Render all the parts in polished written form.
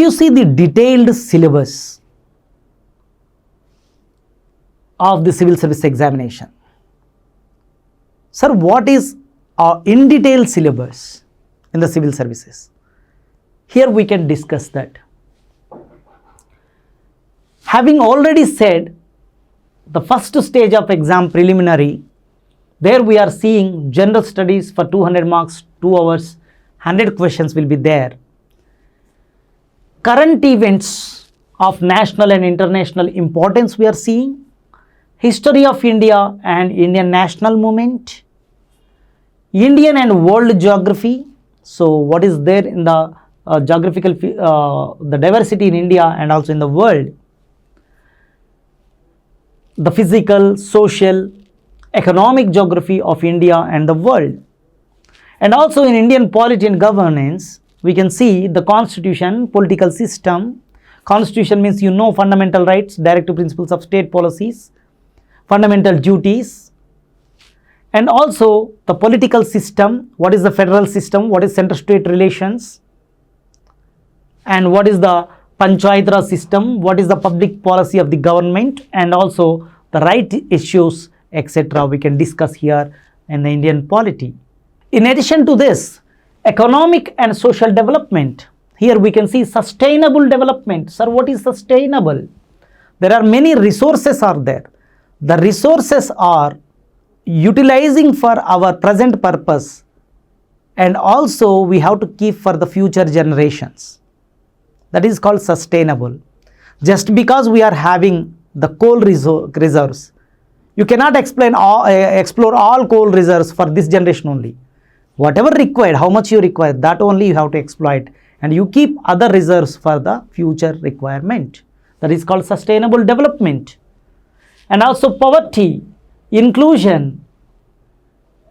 you see the detailed syllabus of the civil service examination, sir, what is in detail syllabus in the civil services? Here we can discuss that. Having already said the first stage of exam preliminary, there we are seeing general studies for 200 marks, 2 hours, 100 questions will be there. Current events of national and international importance we are seeing. History of India and Indian national movement. Indian and world geography. So what is there in the geographical, the diversity in India and also in the world. The physical, social, economic geography of India and the world. And also in Indian polity and governance, we can see the constitution, political system. Constitution means fundamental rights, directive principles of state policies, fundamental duties, and also the political system, what is the federal system, what is center-state relations, and what is the Panchayat Raj system, what is the public policy of the government, and also the right issues, etc. we can discuss here in the Indian polity. In addition to this, economic and social development. Here we can see sustainable development. Sir, what is sustainable? There are many resources are there. The resources are utilizing for our present purpose, and also we have to keep for the future generations. That is called sustainable. Just because we are having the coal reserves, you cannot explore all coal reserves for this generation only. Whatever required, how much you require, that only you have to exploit, and you keep other reserves for the future requirement. That is called sustainable development. And also poverty, inclusion,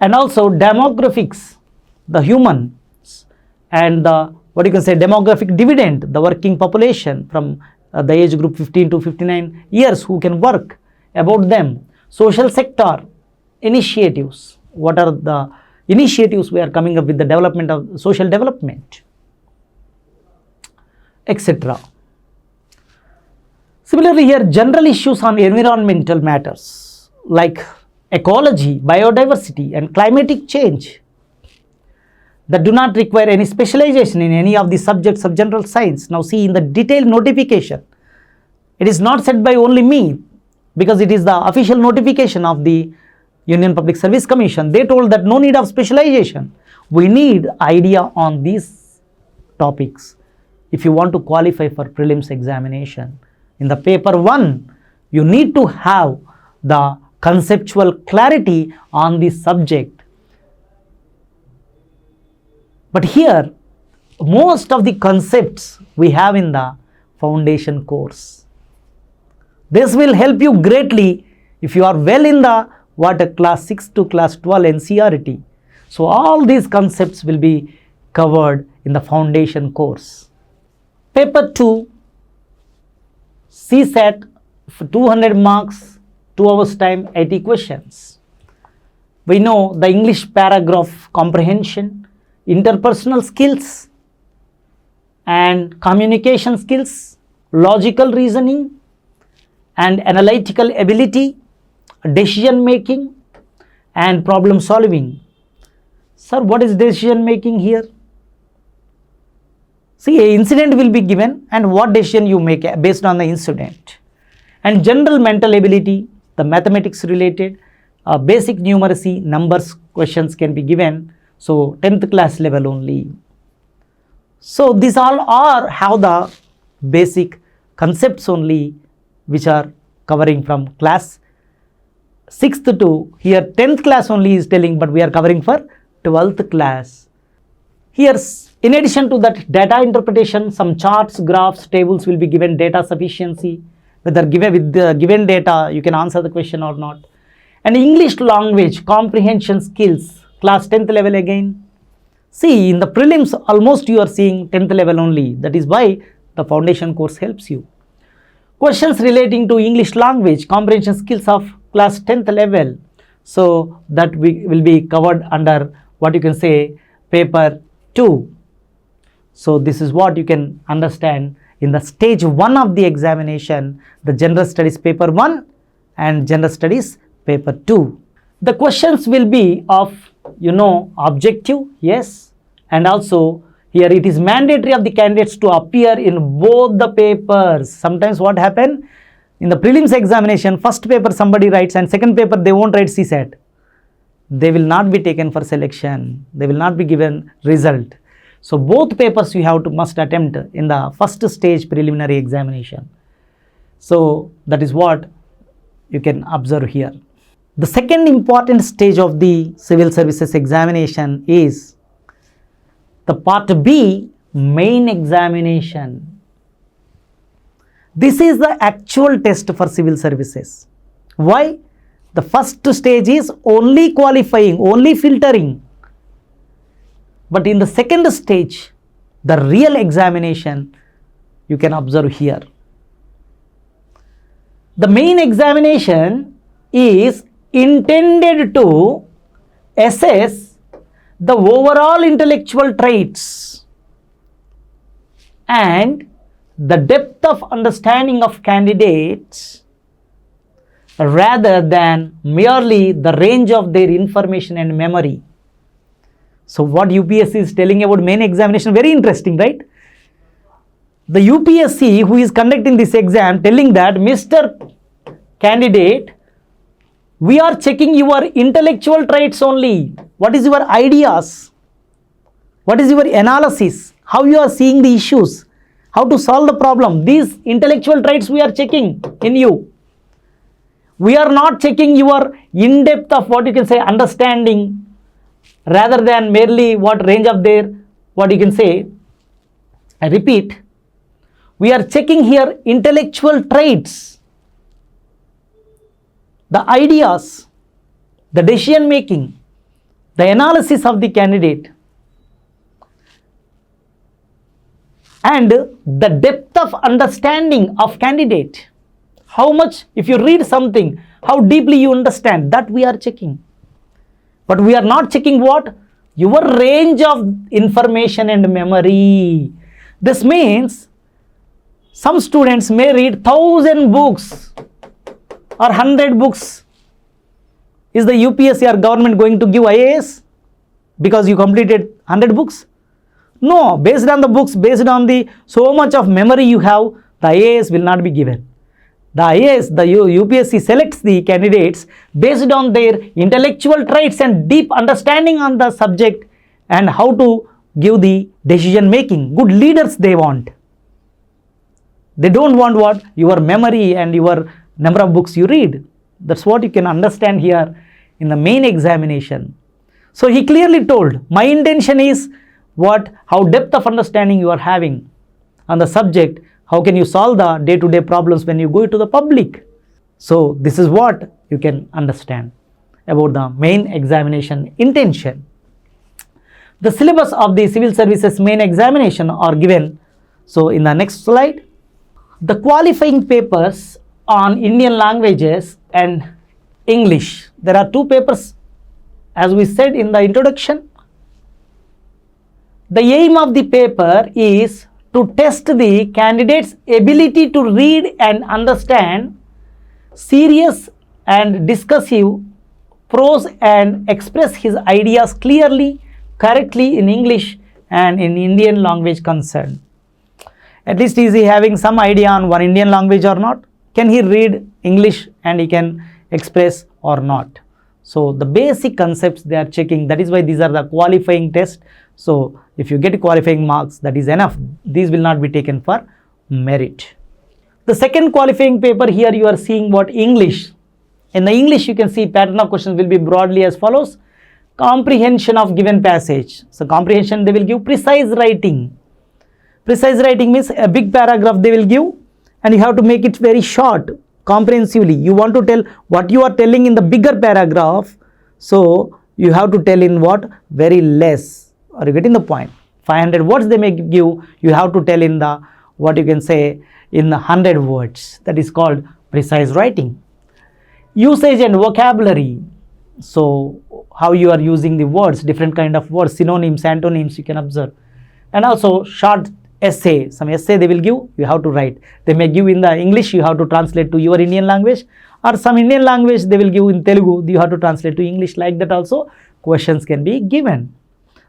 and also demographics, the humans, and the demographic dividend, the working population from the age group 15 to 59 years who can work, about them. Social sector initiatives, what are the initiatives we are coming up with the development of social development, etc. Similarly, here general issues on environmental matters like ecology, biodiversity, and climatic change that do not require any specialization in any of the subjects of general science. Now see, in the detailed notification, it is not said by only me, because it is the official notification of the Union Public Service Commission. They told that no need of specialization. We need idea on these topics if you want to qualify for prelims examination. In the paper 1, you need to have the conceptual clarity on this subject. But here, most of the concepts we have in the foundation course. This will help you greatly if you are well in the class 6 to class 12 NCERT. So all these concepts will be covered in the foundation course. Paper 2, CSAT for 200 marks, 2 hours time, 80 questions. We know the English paragraph comprehension, interpersonal skills, and communication skills, logical reasoning, and analytical ability, decision making, and problem solving. Sir, what is decision making here? See, an incident will be given and what decision you make based on the incident. And general mental ability, the mathematics related, basic numeracy, numbers questions can be given. So 10th class level only. So these all have the basic concepts only, which are covering from class 6th to here 10th class only is telling, but we are covering for 12th class. Here, in addition to that data interpretation, some charts, graphs, tables will be given, data sufficiency, whether given with the given data you can answer the question or not. And English language comprehension skills, class 10th level again. See, in the prelims almost you are seeing 10th level only. That is why the foundation course helps you. Questions relating to English language comprehension skills of class 10th level. So that will be covered under what you can say paper 2. So this is what you can understand in the stage 1 of the examination, the General Studies paper 1 and General Studies paper 2. The questions will be of, objective, yes, and also here it is mandatory of the candidates to appear in both the papers. Sometimes what happen, in the prelims examination, first paper somebody writes and second paper they won't write CSAT. They will not be taken for selection. They will not be given result. So both papers you must attempt in the first stage preliminary examination. So that is what you can observe here. The second important stage of the civil services examination is the part B, main examination. This is the actual test for civil services. Why? The first stage is only qualifying, only filtering. But in the second stage, the real examination, you can observe here. The main examination is intended to assess the overall intellectual traits and the depth of understanding of candidates rather than merely the range of their information and memory. So what UPSC is telling about main examination, very interesting, right? The UPSC who is conducting this exam telling that, Mr. Candidate, we are checking your intellectual traits only. What is your ideas? What is your analysis? How you are seeing the issues? How to solve the problem? These intellectual traits we are checking in you. We are not checking your in-depth of understanding rather than merely what range of their, I repeat, we are checking here intellectual traits, the ideas, the decision making, the analysis of the candidate, and the depth of understanding of candidate. How much, if you read something, how deeply you understand, that we are checking. But we are not checking what? Your range of information and memory. This means some students may read 1,000 books or 100 books. Is the UPSC or government going to give IAS because you completed 100 books? No, based on the books, based on the so much of memory you have, the IAS will not be given. The IAS, the UPSC selects the candidates based on their intellectual traits and deep understanding on the subject and how to give the decision making. Good leaders they want. They don't want what? Your memory and your number of books you read. That's what you can understand here in the main examination. So he clearly told, my intention is what? How depth of understanding you are having on the subject. How can you solve the day-to-day problems when you go to the public? So this is what you can understand about the main examination intention. The syllabus of the civil services main examination are given. So in the next slide, the qualifying papers on Indian languages and English. There are two papers as we said in the introduction. The aim of the paper is to test the candidate's ability to read and understand serious and discursive prose and express his ideas clearly, correctly in English and in Indian language concerned. At least is he having some idea on one Indian language or not? Can he read English and he can express or not? So the basic concepts they are checking. That is why these are the qualifying tests. So if you get qualifying marks, that is enough. These will not be taken for merit. The second qualifying paper here you are seeing what? English. In the English you can see pattern of questions will be broadly as follows. Comprehension of given passage. So comprehension they will give precise writing. Precise writing means a big paragraph they will give and you have to make it very short, comprehensively. You want to tell what you are telling in the bigger paragraph. So you have to tell in what? Very less. Are you getting the point? 500 words they may give, you have to tell in the, in 100 words. That is called precise writing. Usage and vocabulary. So how you are using the words, different kind of words, synonyms, antonyms you can observe. And also short essay, some essay they will give, you have to write. They may give in the English, you have to translate to your Indian language, or some Indian language they will give in Telugu, you have to translate to English. Like that also questions can be given.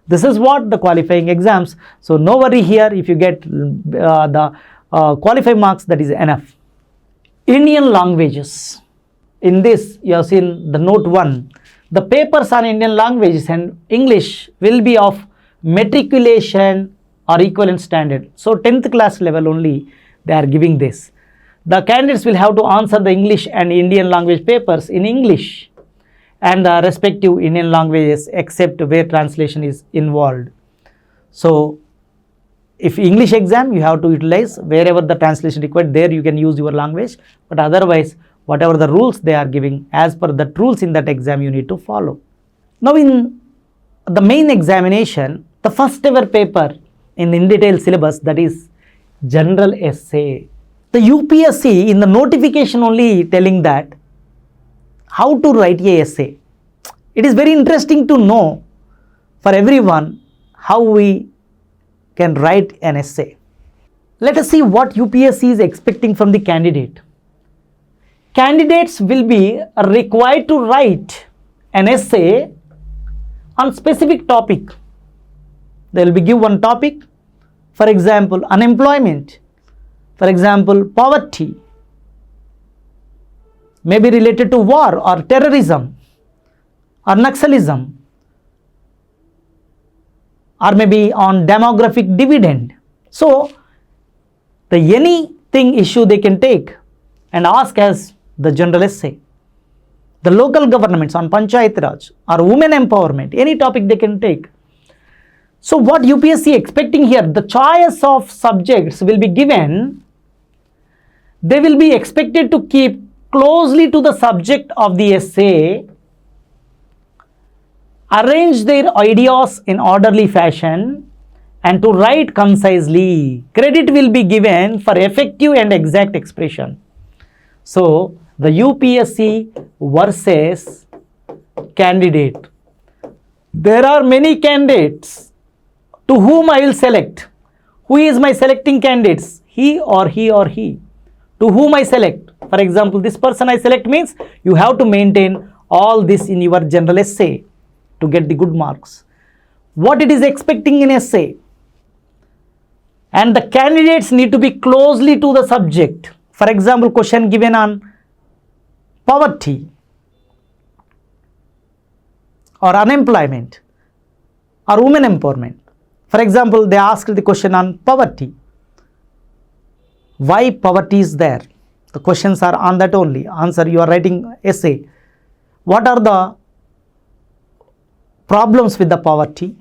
This is what the qualifying exams. So no worry here, if you get the qualifying marks, that is enough. Indian languages. In this you have seen the note 1. The papers on Indian languages and English will be of matriculation or equivalent standard. So 10th class level only they are giving this. The candidates will have to answer the English and Indian language papers in English and the respective Indian languages except where translation is involved. So if English exam, you have to utilize wherever the translation required, there you can use your language, but otherwise whatever the rules they are giving, as per the rules in that exam you need to follow. Now in the main examination, the first ever paper in detail syllabus, that is general essay. The UPSC in the notification only telling that how to write a essay. It is very interesting to know for everyone how we can write an essay. Let us see what UPSC is expecting from the candidate. Candidates will be required to write an essay on specific topic. They will be given one topic, for example unemployment, for example poverty, maybe related to war or terrorism or Naxalism, or maybe on demographic dividend. So the anything issue they can take and ask as the general essay. The local governments on Panchayat Raj or women empowerment, any topic they can take. So what UPSC expecting here, the choice of subjects will be given. They will be expected to keep closely to the subject of the essay, arrange their ideas in orderly fashion, and to write concisely. Credit will be given for effective and exact expression. So the UPSC versus candidate. There are many candidates to whom I will select. Who is my selecting candidates? He or he or he. To whom I select. For example, this person I select means you have to maintain all this in your general essay to get the good marks. What it is expecting in essay. And the candidates need to be closely to the subject. For example, question given on poverty or unemployment or women empowerment. For example, they asked the question on poverty. Why poverty is there? The questions are on that only. Answer, you are writing essay. What are the problems with the poverty?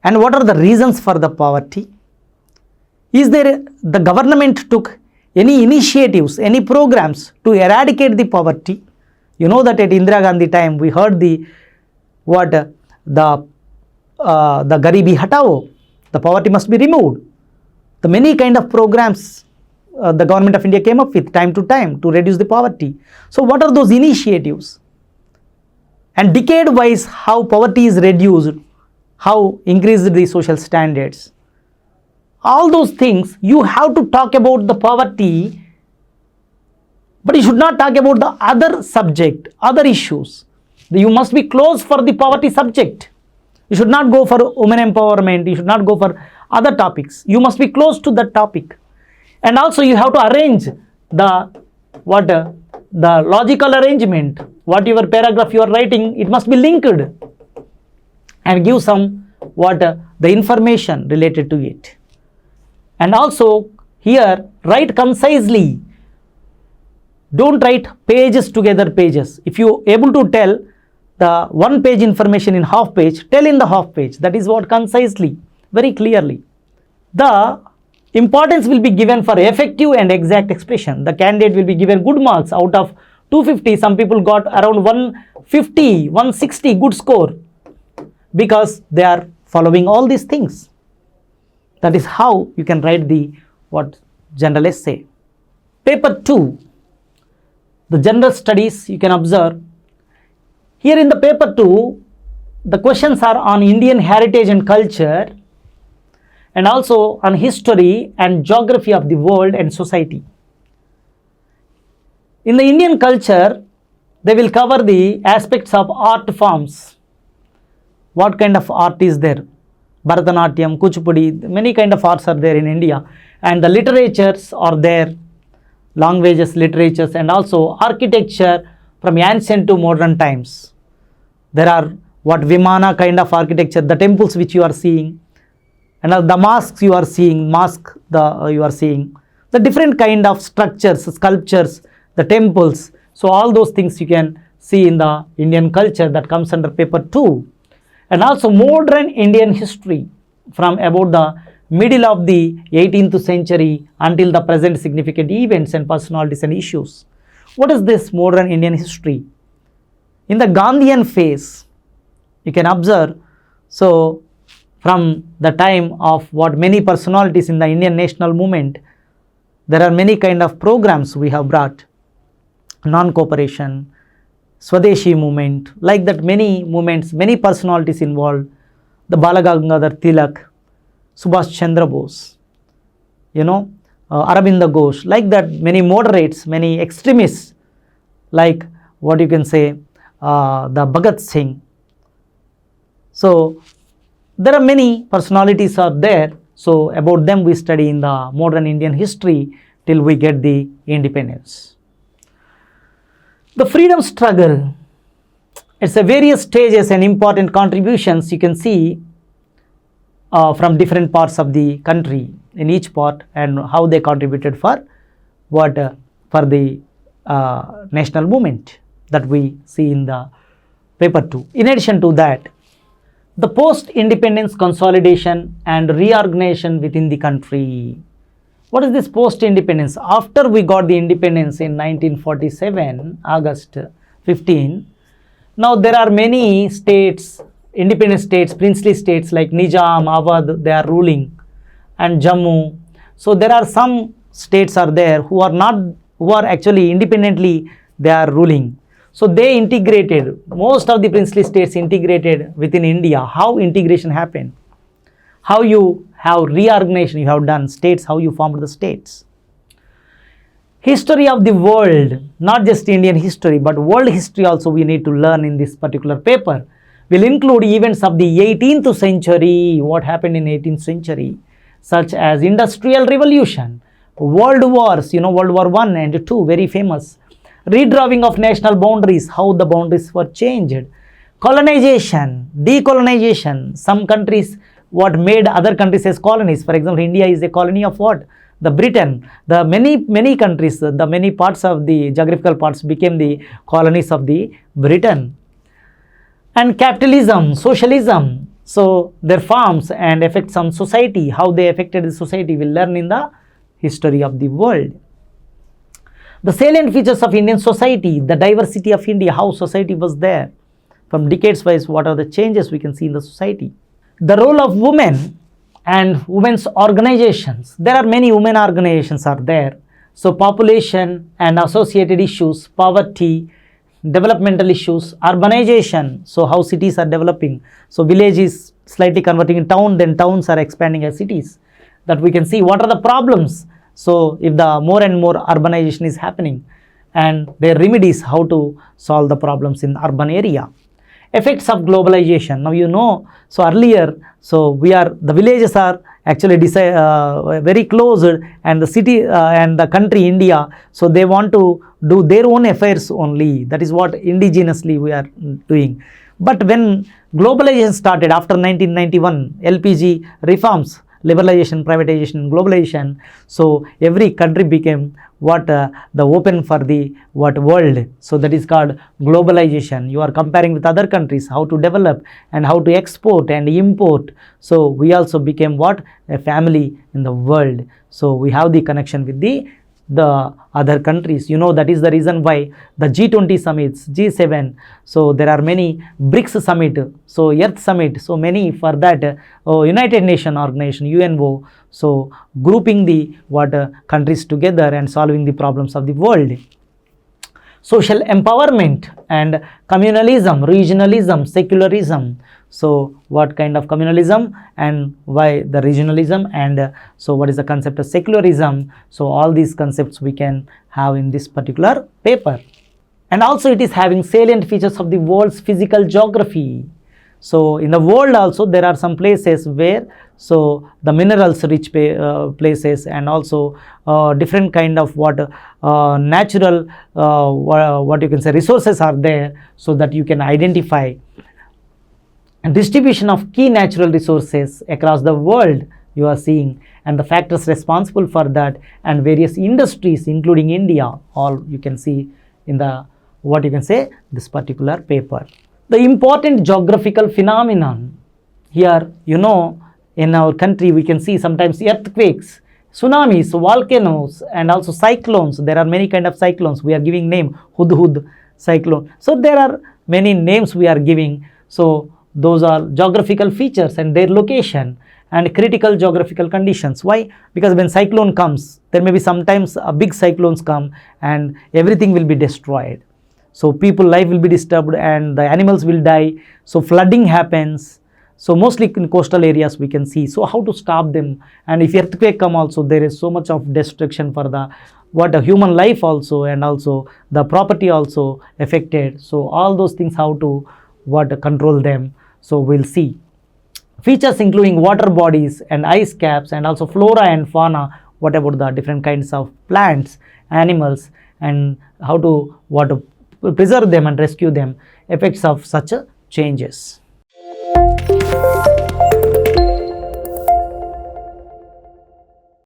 And what are the reasons for the poverty? Is there, the government took any initiatives, any programs to eradicate the poverty? You know that at Indira Gandhi time we heard the Garibi Hatao, the poverty must be removed. The many kind of programs the government of India came up with time to time to reduce the poverty. So what are those initiatives? And decade wise how poverty is reduced, how increased the social standards. All those things you have to talk about the poverty, but you should not talk about the other subject, other issues. You must be close for the poverty subject. You should not go for women empowerment, you should not go for other topics. You must be close to that topic. And also you have to arrange the logical arrangement. What your paragraph you are writing, it must be linked and give some the information related to it. And also here write concisely. Don't write pages together pages. If you able to tell the one page information in half page, tell in the half page. That is what concisely, very clearly. The importance will be given for effective and exact expression. The candidate will be given good marks out of 250. Some people got around 150, 160 good score because they are following all these things. That is how you can write the general essay. Paper 2, the general studies, you can observe. Here in the paper 2, the questions are on Indian heritage and culture, and also on history and geography of the world and society. In the Indian culture, they will cover the aspects of art forms. What kind of art is there? Bharatanatyam, Kuchipudi, many kind of arts are there in India, and the literatures are there, languages, literatures, and also architecture from ancient to modern times. There are what Vimana kind of architecture, the temples which you are seeing, and the mosques you are seeing, you are seeing, the different kind of structures, sculptures, the temples. So all those things you can see in the Indian culture that comes under paper 2. And also modern Indian history from about the middle of the 18th century until the present, significant events and personalities and issues. What is this modern Indian history? In the Gandhian phase, you can observe, so from the time of what many personalities in the Indian national movement, there are many kind of programs we have brought, non-cooperation, Swadeshi movement, like that many movements, many personalities involved, the Balagangadhar Tilak, Subhash Chandra Bose, Arabinda Ghosh, like that many moderates, many extremists, like what you can say, the Bhagat Singh. So there are many personalities are there. So about them we study in the modern Indian history till we get the independence. The freedom struggle, it's a various stages and important contributions you can see from different parts of the country in each part, and how they contributed for what for the national movement that we see in the paper 2. In addition to that, the post-independence consolidation and reorganization within the country. What is this post-independence? After we got the independence in 1947, August 15, now there are many states, independent states, princely states like Nizam, Awadh, they are ruling, and Jammu. So there are some states are there who are actually independently they are ruling. So they integrated, most of the princely states integrated within India. How integration happened? How you have reorganization you have done, states, how you formed the states. History of the world, not just Indian history, but world history also we need to learn in this particular paper. Will include events of the 18th century, what happened in 18th century, such as Industrial Revolution, World Wars, World War I and II, very famous. Redrawing of national boundaries, how the boundaries were changed. Colonization, decolonization, some countries what made other countries as colonies. For example, India is a colony of what? The Britain. The many countries, the many parts of the geographical parts became the colonies of the Britain. And capitalism, socialism, so their forms and effects on society, how they affected the society, we'll learn in the history of the world. The salient features of Indian society, the diversity of India, how society was there. From decades wise, what are the changes we can see in the society. The role of women and women's organizations. There are many women organizations are there. So population and associated issues, poverty, developmental issues, urbanization, so how cities are developing. So village is slightly converting in town, then towns are expanding as cities. That we can see what are the problems. So if the more and more urbanization is happening, and their remedies, how to solve the problems in urban area. Effects of globalization. Now so earlier, so the villages are actually very close, and the city and the country India, so they want to do their own affairs only. That is what indigenously we are doing. But when globalization started after 1991, LPG reforms, liberalization, privatization, globalization, so every country became the open for the world. So that is called globalization. You are comparing with other countries, how to develop and how to export and import. So we also became a family in the world. So we have the connection with the other countries. That is the reason why the G20 summits, G7, so there are many BRICS summit, so Earth summit, so many for that, United Nations organization, UNO, so grouping the countries together and solving the problems of the world. social empowerment and communalism, regionalism, secularism. So what kind of communalism and why the regionalism, and so what is the concept of secularism. So all these concepts we can have in this particular paper. And also it is having salient features of the world's physical geography. So in the world also there are some places where so the minerals rich places, and also different kind of natural what you can say resources are there, so that you can identify and distribution of key natural resources across the world you are seeing, and the factors responsible for that, and various industries including India, all you can see in the what you can say this particular paper. The important geographical phenomenon here, in our country we can see sometimes earthquakes, tsunamis, volcanoes, and also cyclones. There are many kind of cyclones. We are giving name Hudhud cyclone. So there are many names we are giving. So those are geographical features and their location and critical geographical conditions. Why? Because when cyclone comes, there may be sometimes big cyclones come and everything will be destroyed. So people life will be disturbed and the animals will die. So flooding happens. So mostly in coastal areas we can see. So how to stop them? And if earthquake come also, there is so much of destruction for the human life also, and also the property also affected. So all those things, how to control them. So we'll see. Features including water bodies and ice caps, and also flora and fauna. What about the different kinds of plants, animals, and how to preserve them and rescue them, effects of such changes.